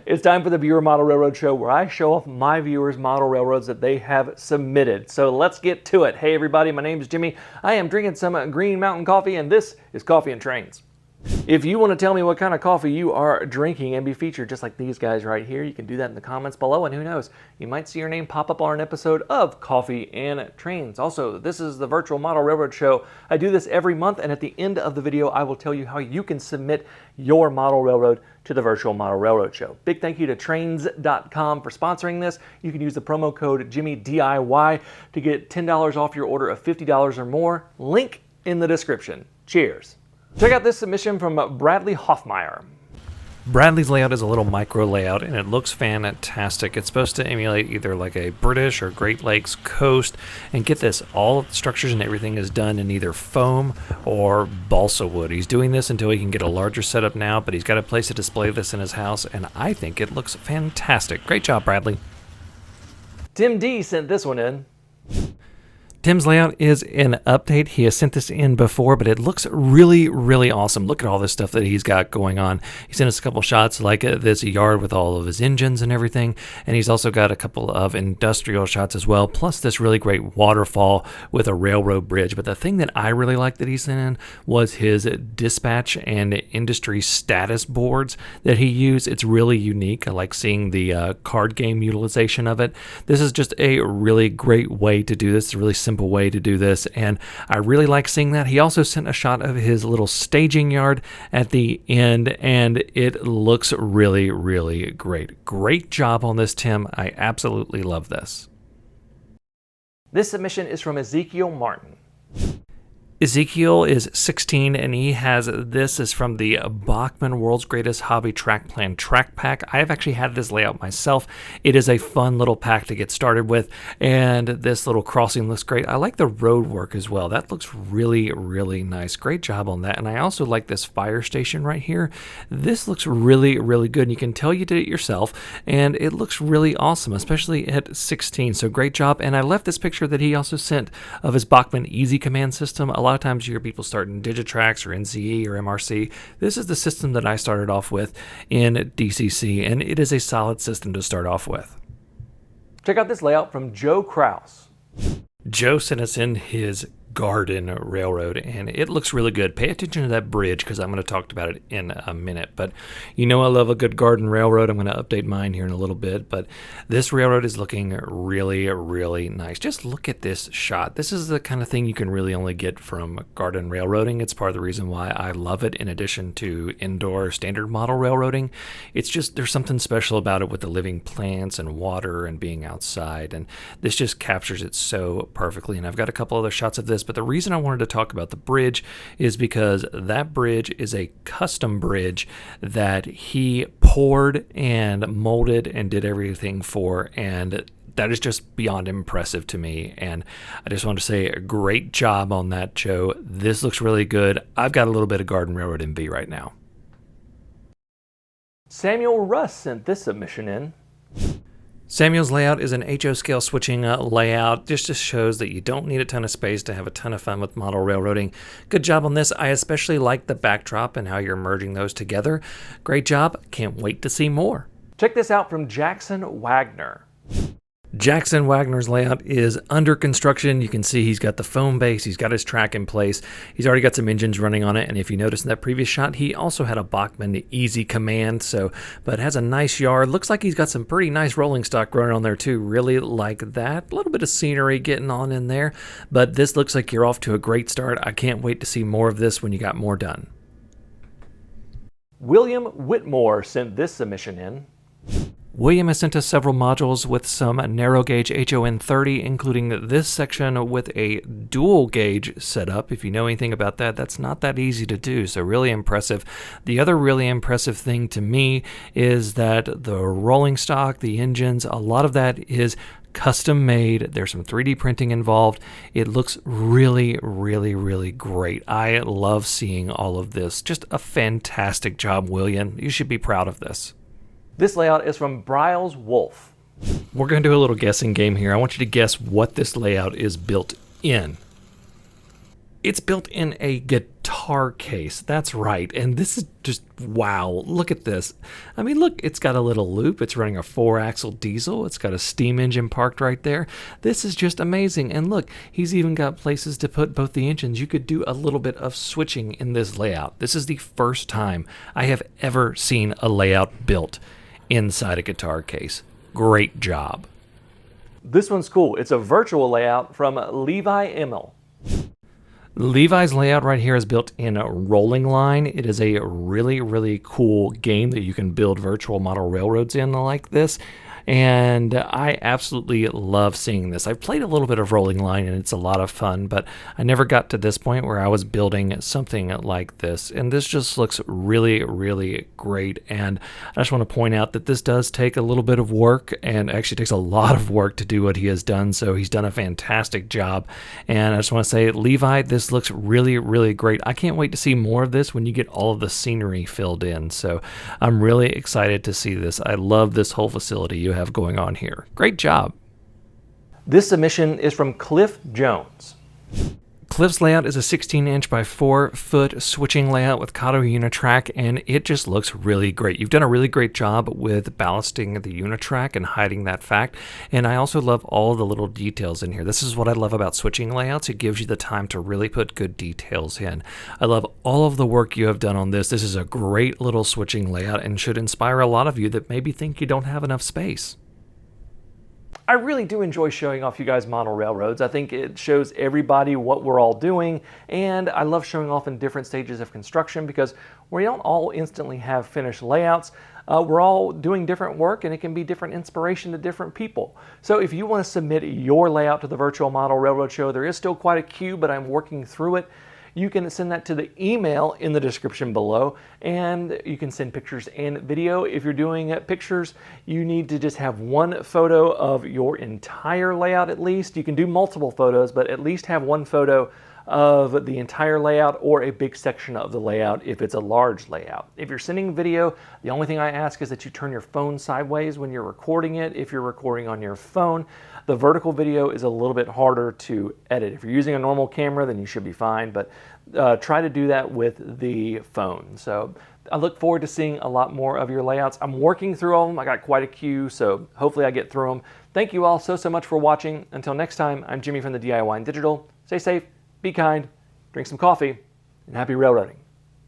It's time for the Viewer Model Railroad Show, where I show off my viewers' model railroads that they have submitted. So let's get to it. Hey everybody, my name is Jimmy. I am drinking some Green Mountain coffee, and this is Coffee and Trains. If you want to tell me what kind of coffee you are drinking and be featured just like these guys right here, you can do that in the comments below, and who knows, you might see your name pop up on an episode of Coffee and Trains. Also, this is the Virtual Model Railroad Show. I do this every month, and at the end of the video, I will tell you how you can submit your model railroad to the Virtual Model Railroad Show. Big thank you to Trains.com for sponsoring this. You can use the promo code JimmyDIY to get $10 off your order of $50 or more. Link in the description. Cheers. Check out this submission from Bradley Hoffmeyer. Bradley's layout is a little micro layout and it looks fantastic. It's supposed to emulate either like a British or Great Lakes coast. And get this, all of the structures and everything is done in either foam or balsa wood. He's doing this until he can get a larger setup now, but he's got a place to display this in his house, and I think it looks fantastic. Great job, Bradley. Tim D sent this one in. Tim's layout is an update. He has sent this in before, but it looks really, really awesome. Look at all this stuff that he's got going on. He sent us a couple shots like this yard with all of his engines and everything, and he's also got a couple of industrial shots as well, plus this really great waterfall with a railroad bridge. But the thing that I really liked that he sent in was his dispatch and industry status boards that he used. It's really unique. I like seeing the card game utilization of it. This is just a really great way to do this. It's a really simple way to do this, and I really like seeing that. He also sent a shot of his little staging yard at the end, and it looks really, really great. Great job on this, Tim. I absolutely love this. This submission is from Ezekiel Martin. Ezekiel is 16, and he has this is from the Bachmann World's Greatest Hobby Track Plan Track Pack. I have actually had this layout myself. It is a fun little pack to get started with, and this little crossing looks great. I like the road work as well. That looks really, really nice. Great job on that. And I also like this fire station right here. This looks really, really good, and you can tell you did it yourself, and it looks really awesome, especially at 16. So great job. And I left this picture that he also sent of his Bachmann Easy Command system. A lot of times you hear people start in Digitrax or NCE or MRC. This is the system that I started off with in DCC, and it is a solid system to start off with. Check out this layout from Joe Kraus. Joe sent us in his garden railroad, and it looks really good. Pay attention to that bridge because I'm going to talk about it in a minute. But you know I love a good garden railroad. I'm going to update mine here in a little bit, but this railroad is looking really, really nice. Just look at this shot. This is the kind of thing you can really only get from garden railroading. It's part of the reason why I love it in addition to indoor standard model railroading. It's just there's something special about it with the living plants and water and being outside, and this just captures it so perfectly. And I've got a couple other shots of this, but the reason I wanted to talk about the bridge is because that bridge is a custom bridge that he poured and molded and did everything for, and that is just beyond impressive to me. And I just want to say a great job on that, Joe. This looks really good. I've got a little bit of Garden Railroad MV right now. Samuel Russ sent this submission in. Samuel's layout is an HO scale switching layout. Just shows that you don't need a ton of space to have a ton of fun with model railroading. Good job on this. I especially like the backdrop and how you're merging those together. Great job. Can't wait to see more. Check this out from Jackson Wagner. Jackson Wagner's layout is under construction. You can see he's got the foam base, he's got his track in place, he's already got some engines running on it, and if you notice in that previous shot, he also had a Bachmann Easy Command, but has a nice yard. Looks like he's got some pretty nice rolling stock running on there too. Really like that. A little bit of scenery getting on in there, but this looks like you're off to a great start. I can't wait to see more of this when you got more done. William Whitmore sent this submission in. William has sent us several modules with some narrow gauge HON30, including this section with a dual gauge setup. If you know anything about that, that's not that easy to do, so really impressive. The other really impressive thing to me is that the rolling stock, the engines, a lot of that is custom made. There's some 3D printing involved. It looks really, really, really great. I love seeing all of this. Just a fantastic job, William. You should be proud of this. This layout is from Bryles Wolf. We're going to do a little guessing game here. I want you to guess what this layout is built in. It's built in a guitar case. That's right. And this is just, wow. Look at this. I mean, look, it's got a little loop. It's running a 4-axle diesel. It's got a steam engine parked right there. This is just amazing. And look, he's even got places to put both the engines. You could do a little bit of switching in this layout. This is the first time I have ever seen a layout built inside a guitar case. Great job. This one's cool. It's a virtual layout from Levi Immel. Levi's layout right here is built in a rolling line. It is a really, really cool game that you can build virtual model railroads in like this. And I absolutely love seeing this. I've played a little bit of rolling line and it's a lot of fun, but I never got to this point where I was building something like this. And this just looks really, really great. And I just want to point out that this does take a little bit of work, and actually takes a lot of work to do what he has done. So he's done a fantastic job. And I just want to say, Levi, this looks really, really great. I can't wait to see more of this when you get all of the scenery filled in. So I'm really excited to see this. I love this whole facility you have going on here. Great job. This submission is from Cliff Jones. Cliff's layout is a 16-inch by 4-foot switching layout with Kato Unitrack, and it just looks really great. You've done a really great job with ballasting the Unitrack and hiding that fact, and I also love all the little details in here. This is what I love about switching layouts. It gives you the time to really put good details in. I love all of the work you have done on this. This is a great little switching layout and should inspire a lot of you that maybe think you don't have enough space. I really do enjoy showing off you guys model railroads. I think it shows everybody what we're all doing, and I love showing off in different stages of construction because we don't all instantly have finished layouts. We're all doing different work, and it can be different inspiration to different people. So if you want to submit your layout to the Virtual Model Railroad Show, there is still quite a queue, but I'm working through it. You can send that to the email in the description below, and you can send pictures and video. If you're doing pictures, you need to just have one photo of your entire layout at least. You can do multiple photos, but at least have one photo of the entire layout or a big section of the layout if it's a large layout. If you're sending video, the only thing I ask is that you turn your phone sideways when you're recording it. If you're recording on your phone, the vertical video is a little bit harder to edit. If you're using a normal camera, then you should be fine, but try to do that with the phone. So I look forward to seeing a lot more of your layouts. I'm working through all of them. I got quite a queue, so hopefully I get through them. Thank you all so much for watching. Until next time, I'm Jimmy from the DIY and Digital. Stay safe, be kind, drink some coffee, and happy railroading.